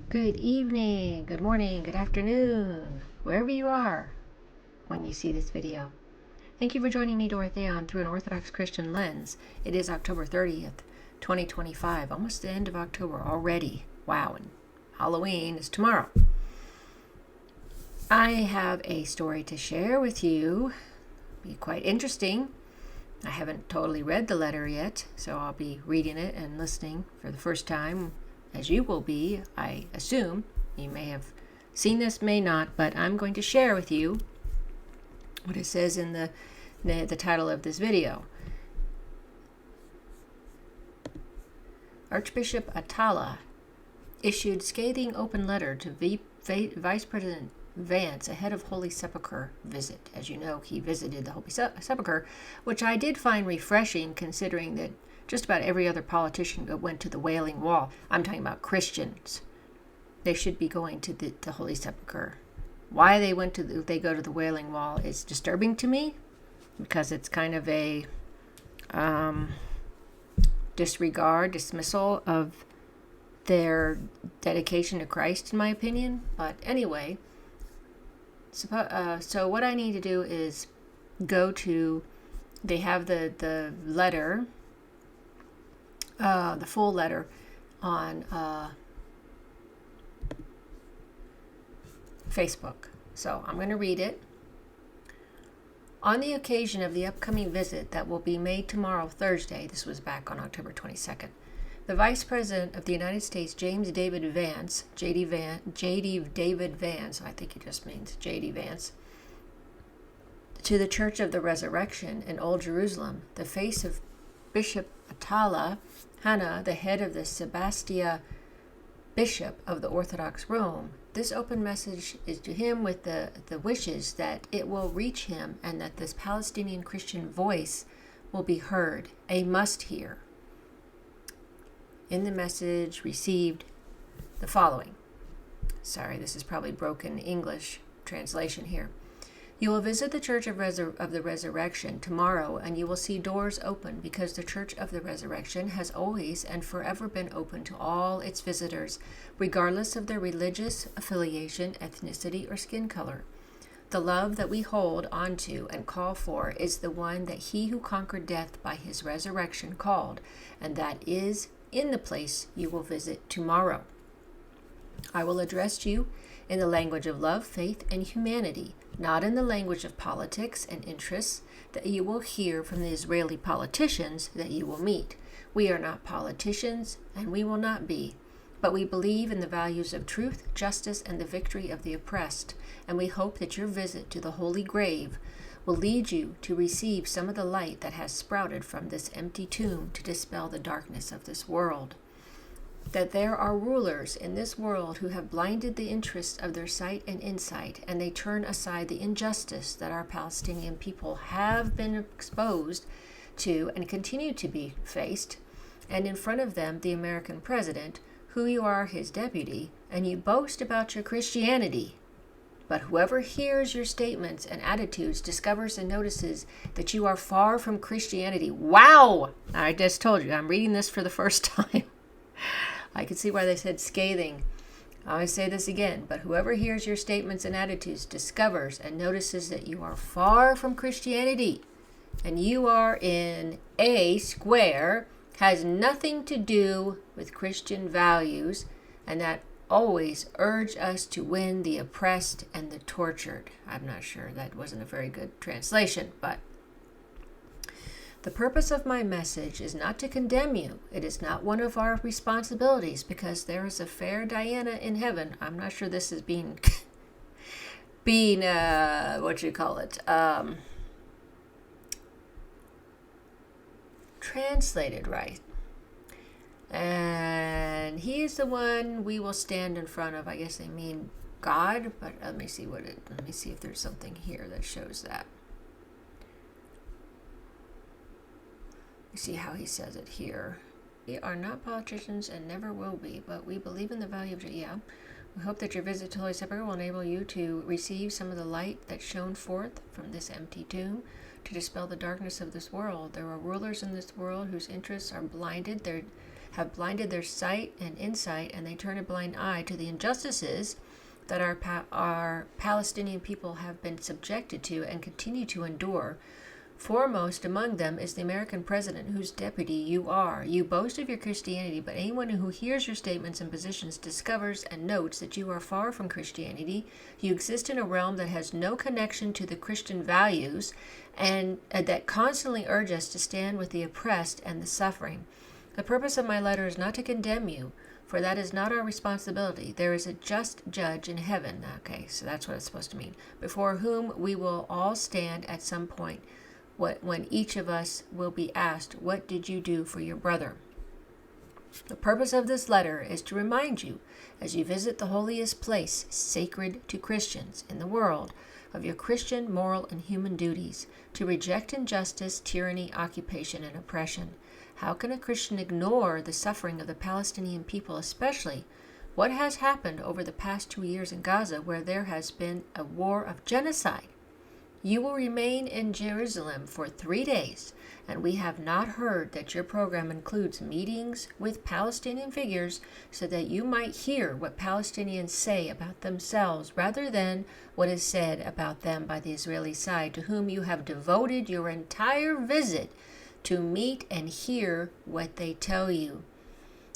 Good evening, good morning, good afternoon, wherever you are when you see this video. Thank you for joining me, Dorothea, on Through an Orthodox Christian Lens. It is October 30th, 2025, almost the end of October already. Wow, and Halloween is tomorrow. I have a story to share with you. It'll be quite interesting. I haven't totally read the letter yet, so I'll be reading it and listening for the first time, as you will be, I assume. You may have seen this, may not, but I'm going to share with you what it says in the title of this video. Archbishop Atallah issued scathing open letter to Vice President Vance ahead of Holy Sepulcher visit. As you know, he visited the Holy Sepulcher, which I did find refreshing considering that just about every other politician went to the Wailing Wall. I'm talking about Christians. They should be going to the Holy Sepulcher. Why they go to the Wailing Wall is disturbing to me, because it's kind of a dismissal of their dedication to Christ, in my opinion. But anyway, so what I need to do is go to, they have the letter, the full letter on Facebook. So I'm going to read it. On the occasion of the upcoming visit that will be made tomorrow, Thursday, this was back on October 22nd, the Vice President of the United States, James David Vance, JD David Vance, I think he just means JD Vance, to the Church of the Resurrection in Old Jerusalem, the face of Bishop Atallah, Hannah, the head of the Sebastia Bishop of the Orthodox Rome. This open message is to him with the wishes that it will reach him and that this Palestinian Christian voice will be heard, a must hear. In the message received the following. Sorry, this is probably broken English translation here. You will visit the Church of the Resurrection tomorrow, and you will see doors open, because the Church of the Resurrection has always and forever been open to all its visitors, regardless of their religious affiliation, ethnicity, or skin color. The love that we hold onto and call for is the one that he who conquered death by his resurrection called, and that is in the place you will visit tomorrow. I will address you in the language of love, faith, and humanity, not in the language of politics and interests that you will hear from the Israeli politicians that you will meet. We are not politicians, and we will not be, but we believe in the values of truth, justice, and the victory of the oppressed, and we hope that your visit to the Holy Grave will lead you to receive some of the light that has sprouted from this empty tomb to dispel the darkness of this world. That there are rulers in this world who have blinded the interests of their sight and insight, and they turn aside the injustice that our Palestinian people have been exposed to and continue to be faced, and in front of them the American president, who you are his deputy, and you boast about your Christianity. But whoever hears your statements and attitudes discovers and notices that you are far from Christianity. Wow! I just told you, I'm reading this for the first time. I can see why they said scathing. I say this again, but whoever hears your statements and attitudes discovers and notices that you are far from Christianity, and you are in a square, has nothing to do with Christian values, and that always urge us to win the oppressed and the tortured. I'm not sure, that wasn't a very good translation, but the purpose of my message is not to condemn you. It is not one of our responsibilities, because there is a fair Diana in heaven. I'm not sure this is being translated right. And he is the one we will stand in front of. I guess they mean God, but let me see if there's something here that shows that. See how he says it here. We are not politicians and never will be, but we believe in the value of we hope that your visit to Holy Sepulcher will enable you to receive some of the light that shone forth from this empty tomb to dispel the darkness of this world. There are rulers in this world whose interests are blinded. There have blinded their sight and insight, and they turn a blind eye to the injustices that our Palestinian people have been subjected to and continue to endure. Foremost among them is the American president, whose deputy you are. You boast of your Christianity, but anyone who hears your statements and positions discovers and notes that you are far from Christianity. You exist in a realm that has no connection to the Christian values, and that constantly urge us to stand with the oppressed and the suffering. The purpose of my letter is not to condemn you, for that is not our responsibility. There is a just judge in heaven. Okay, so that's what it's supposed to mean. Before whom we will all stand at some point, when each of us will be asked, what did you do for your brother? The purpose of this letter is to remind you, as you visit the holiest place sacred to Christians in the world, of your Christian moral and human duties, to reject injustice, tyranny, occupation, and oppression. How can a Christian ignore the suffering of the Palestinian people, especially what has happened over the past 2 years in Gaza, where there has been a war of genocide? You will remain in Jerusalem for 3 days, and we have not heard that your program includes meetings with Palestinian figures so that you might hear what Palestinians say about themselves rather than what is said about them by the Israeli side, to whom you have devoted your entire visit to meet and hear what they tell you.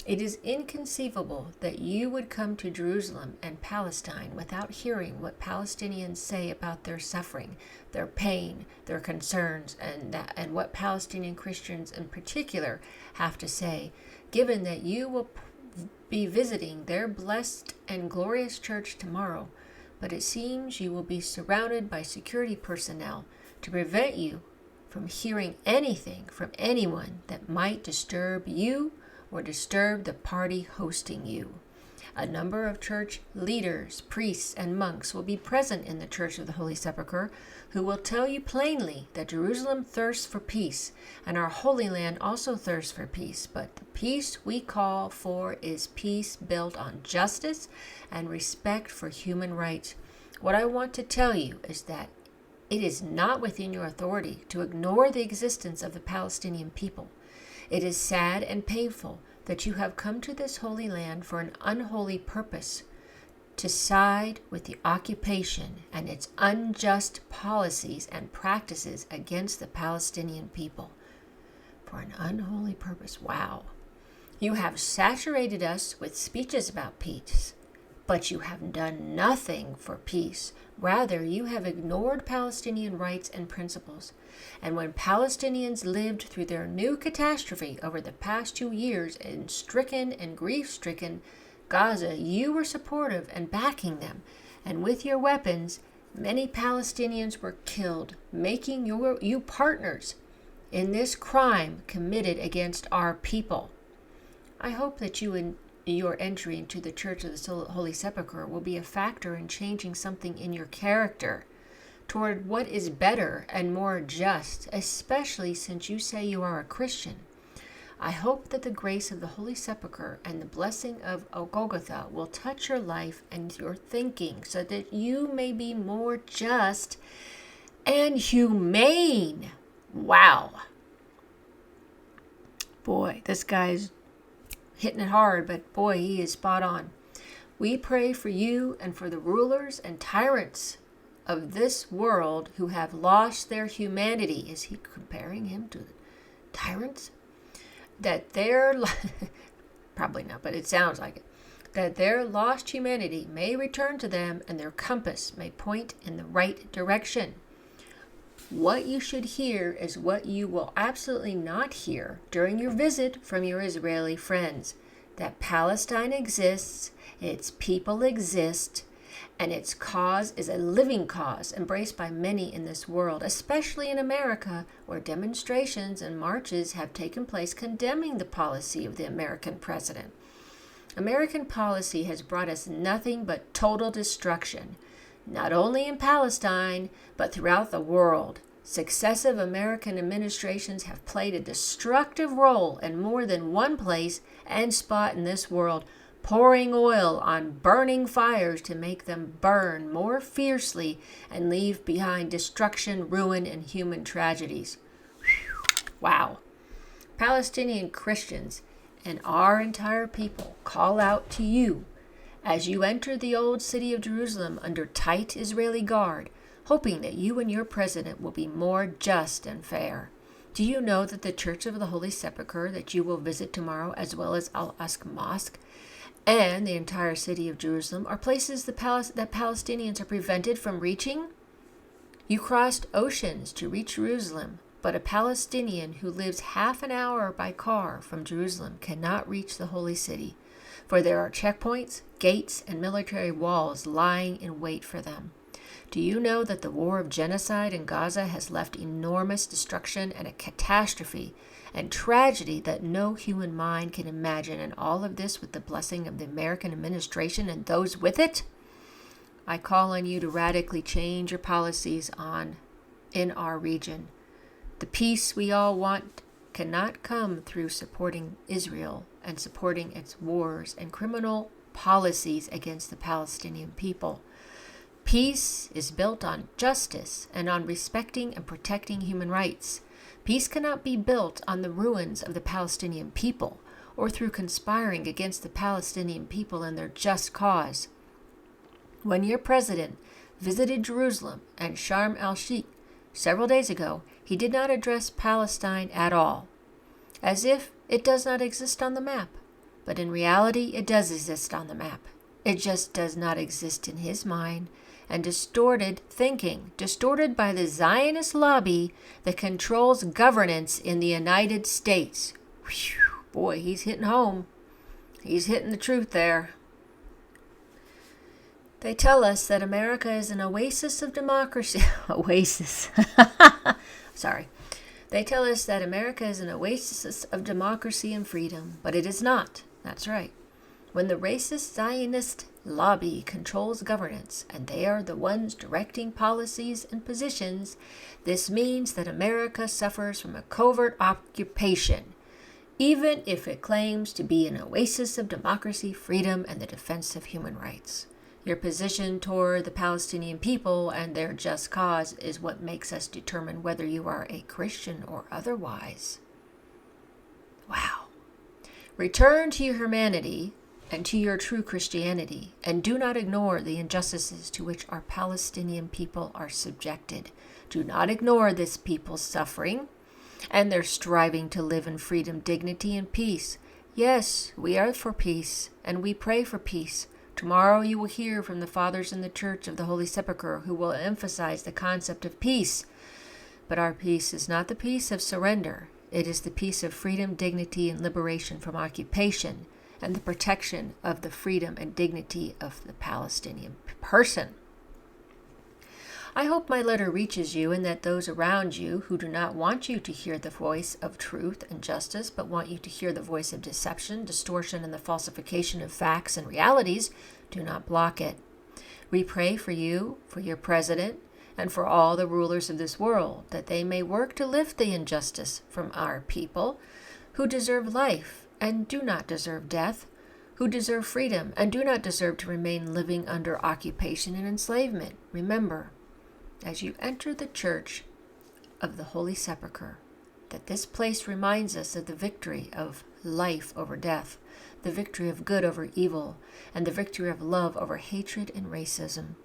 It is inconceivable that you would come to Jerusalem and Palestine without hearing what Palestinians say about their suffering, their pain, their concerns, and what Palestinian Christians in particular have to say, given that you will be visiting their blessed and glorious church tomorrow. But it seems you will be surrounded by security personnel to prevent you from hearing anything from anyone that might disturb you or disturb the party hosting you. A number of church leaders, priests, and monks will be present in the Church of the Holy Sepulcher, who will tell you plainly that Jerusalem thirsts for peace, and our Holy Land also thirsts for peace. But the peace we call for is peace built on justice and respect for human rights. What I want to tell you is that it is not within your authority to ignore the existence of the Palestinian people. It is sad and painful that you have come to this holy land for an unholy purpose, to side with the occupation and its unjust policies and practices against the Palestinian people. For an unholy purpose. Wow. You have saturated us with speeches about peace, but you have done nothing for peace. Rather, you have ignored Palestinian rights and principles. And when Palestinians lived through their new catastrophe over the past 2 years in stricken and grief-stricken Gaza, you were supportive and backing them. And with your weapons, many Palestinians were killed, making you partners in this crime committed against our people. I hope that your entry into the Church of the Holy Sepulcher will be a factor in changing something in your character toward what is better and more just, especially since you say you are a Christian. I hope that the grace of the Holy Sepulcher and the blessing of Golgotha will touch your life and your thinking so that you may be more just and humane. Wow. Boy, this guy's hitting it hard, but boy, he is spot on. We pray for you and for the rulers and tyrants of this world who have lost their humanity. Is he comparing him to tyrants? That their, probably not, but it sounds like it, that their lost humanity may return to them and their compass may point in the right direction. What you should hear is what you will absolutely not hear during your visit from your Israeli friends. That Palestine exists, its people exist, and its cause is a living cause embraced by many in this world, especially in America, where demonstrations and marches have taken place condemning the policy of the American president. American policy has brought us nothing but total destruction, not only in Palestine, but throughout the world. Successive American administrations have played a destructive role in more than one place and spot in this world, pouring oil on burning fires to make them burn more fiercely and leave behind destruction, ruin, and human tragedies. Wow. Palestinian Christians and our entire people call out to you as you enter the old city of Jerusalem under tight Israeli guard, hoping that you and your president will be more just and fair. Do you know that the Church of the Holy Sepulcher that you will visit tomorrow, as well as Al-Aqsa Mosque and the entire city of Jerusalem, are places that Palestinians are prevented from reaching? You crossed oceans to reach Jerusalem, but a Palestinian who lives half an hour by car from Jerusalem cannot reach the holy city, for there are checkpoints, gates, and military walls lying in wait for them. Do you know that the war of genocide in Gaza has left enormous destruction and a catastrophe and tragedy that no human mind can imagine, and all of this with the blessing of the American administration and those with it? I call on you to radically change your policies in our region. The peace we all want cannot come through supporting Israel and supporting its wars and criminal policies against the Palestinian people. Peace is built on justice and on respecting and protecting human rights. Peace cannot be built on the ruins of the Palestinian people or through conspiring against the Palestinian people and their just cause. When your president visited Jerusalem and Sharm el-Sheikh several days ago, he did not address Palestine at all, as if it does not exist on the map. But in reality, it does exist on the map. It just does not exist in his mind, and distorted thinking, distorted by the Zionist lobby that controls governance in the United States. Whew, boy, he's hitting home. He's hitting the truth there. They tell us that America is an oasis of democracy. Oasis. Sorry. They tell us that America is an oasis of democracy and freedom, but it is not. That's right. When the racist Zionist lobby controls governance, and they are the ones directing policies and positions, this means that America suffers from a covert occupation, even if it claims to be an oasis of democracy, freedom, and the defense of human rights. Your position toward the Palestinian people and their just cause is what makes us determine whether you are a Christian or otherwise. Wow. Return to your humanity and to your true Christianity, and do not ignore the injustices to which our Palestinian people are subjected. Do not ignore this people's suffering and their striving to live in freedom, dignity, and peace. Yes, we are for peace, and we pray for peace. Tomorrow you will hear from the fathers in the Church of the Holy Sepulcher, who will emphasize the concept of peace. But our peace is not the peace of surrender. It is the peace of freedom, dignity, and liberation from occupation, and the protection of the freedom and dignity of the Palestinian person. I hope my letter reaches you, and that those around you who do not want you to hear the voice of truth and justice, but want you to hear the voice of deception, distortion, and the falsification of facts and realities, do not block it. We pray for you, for your president, and for all the rulers of this world, that they may work to lift the injustice from our people, who deserve life and do not deserve death, who deserve freedom and do not deserve to remain living under occupation and enslavement. Remember, as you enter the Church of the Holy Sepulcher, that this place reminds us of the victory of life over death, the victory of good over evil, and the victory of love over hatred and racism.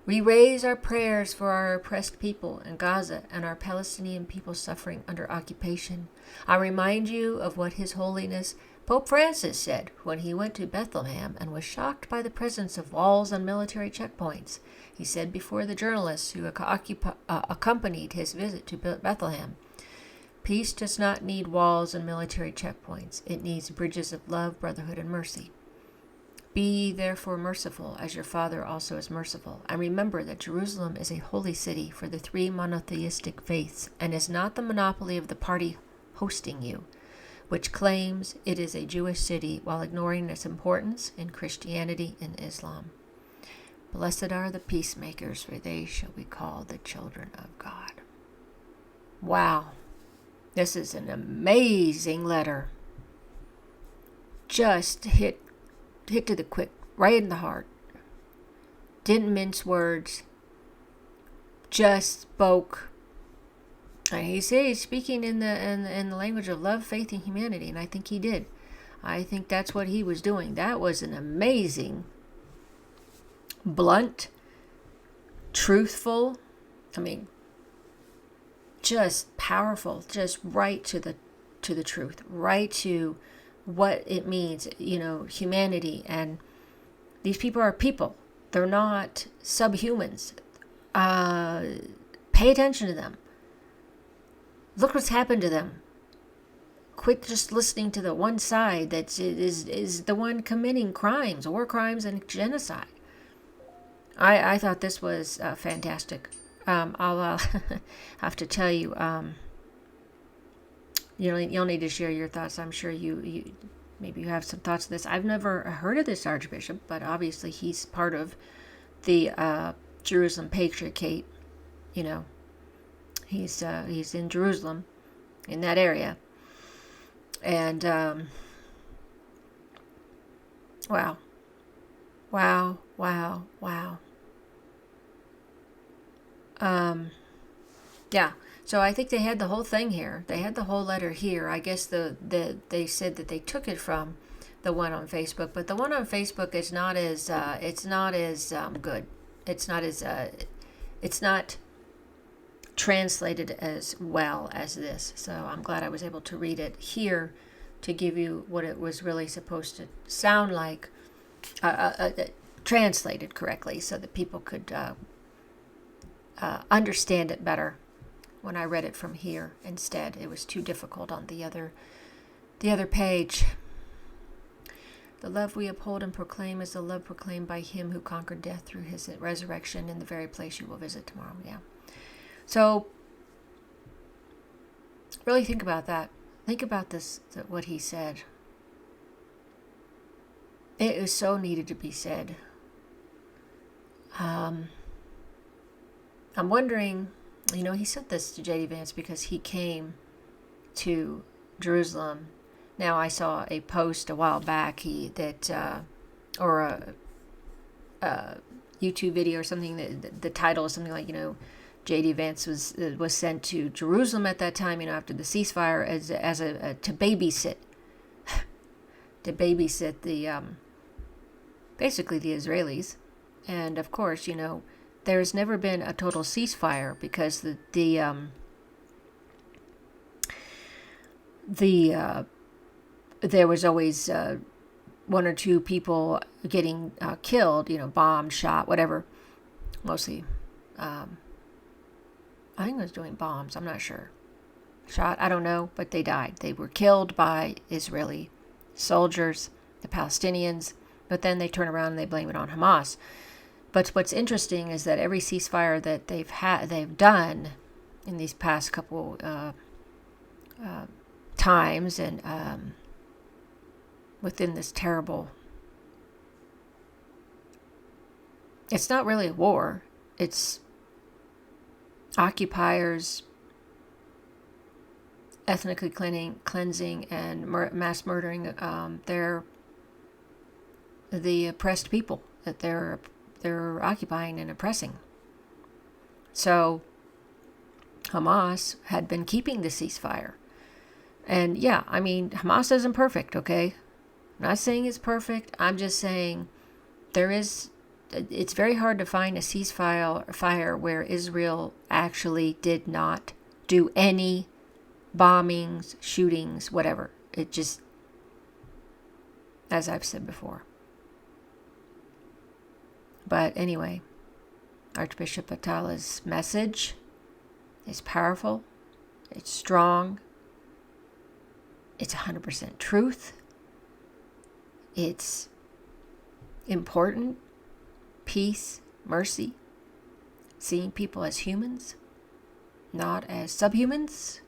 We raise our prayers for our oppressed people in Gaza and our Palestinian people suffering under occupation. I remind you of what His Holiness Pope Francis said when he went to Bethlehem and was shocked by the presence of walls and military checkpoints. He said before the journalists who accompanied his visit to Bethlehem, "Peace does not need walls and military checkpoints. It needs bridges of love, brotherhood, and mercy. Be ye therefore merciful, as your Father also is merciful. And remember that Jerusalem is a holy city for the three monotheistic faiths, and is not the monopoly of the party hosting you, which claims it is a Jewish city while ignoring its importance in Christianity and Islam. Blessed are the peacemakers, for they shall be called the children of God." Wow. This is an amazing letter. Just hit to the quick, right in the heart. Didn't mince words. Just spoke. And he said he's speaking in the language of love, faith, and humanity, and I think he did. I think that's what he was doing. That was an amazing, blunt, truthful, just powerful, just right to the truth, right to what it means, humanity. And these people are people. They're not subhumans. Pay attention to them. Look what's happened to them. Quit just listening to the one side that is the one committing crimes, war crimes, and genocide. I thought this was fantastic. I'll have to tell you, you'll need to share your thoughts. I'm sure you maybe you have some thoughts of this. I've never heard of this Archbishop, but obviously he's part of the Jerusalem Patriarchate. He's in Jerusalem, in that area. And wow. Yeah. So I think they had the whole thing here. They had the whole letter here. I guess they said that they took it from the one on Facebook, but the one on Facebook is not as good. It's not translated as well as this. So I'm glad I was able to read it here to give you what it was really supposed to sound like, translated correctly, so that people could understand it better. When I read it from here instead, it was too difficult on the other page. The love we uphold and proclaim is the love proclaimed by him who conquered death through his resurrection in the very place you will visit tomorrow. Yeah. So really think about that. Think about this, what he said. It is so needed to be said. I'm wondering, he said this to JD Vance because he came to Jerusalem. Now, I saw a post a while back or a YouTube video or something, that the title is something like, JD Vance was sent to Jerusalem at that time, after the ceasefire, as to babysit the basically the Israelis. And of course, there's never been a total ceasefire because there was always one or two people getting killed, bombed, shot, whatever. Mostly, I think it was doing bombs. I'm not sure. Shot, I don't know, but they died. They were killed by Israeli soldiers, the Palestinians, but then they turn around and they blame it on Hamas. But what's interesting is that every ceasefire that they've done in these past couple times, and within this terrible, it's not really a war. It's occupiers ethnically cleansing and mass murdering the oppressed people that they're occupying and oppressing. So Hamas had been keeping the ceasefire. And yeah, Hamas isn't perfect, okay? I'm not saying it's perfect. I'm just saying it's very hard to find a ceasefire where Israel actually did not do any bombings, shootings, whatever. It just, as I've said before. But anyway, Archbishop Atallah's message is powerful. It's strong. It's 100% truth. It's important. Peace, mercy, seeing people as humans, not as subhumans,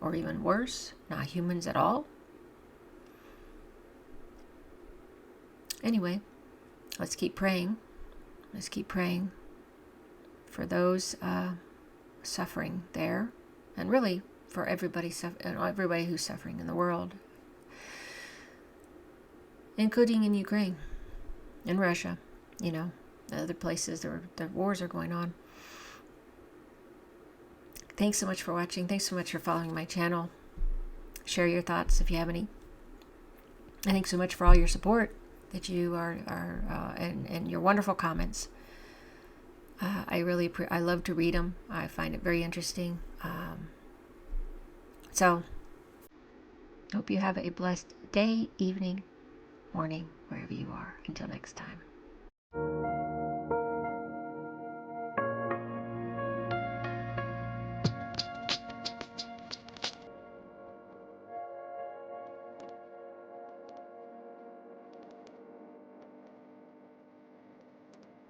or even worse, not humans at all. Anyway, let's keep praying. Let's keep praying for those suffering there, and really for everybody who's suffering in the world, including in Ukraine, in Russia, other places the wars are going on. Thanks so much for watching. Thanks so much for following my channel. Share your thoughts if you have any. thanks so much for all your support that you are and your wonderful comments. I love to read them. I find it very interesting. So, hope you have a blessed day, evening, morning, wherever you are. Until next time.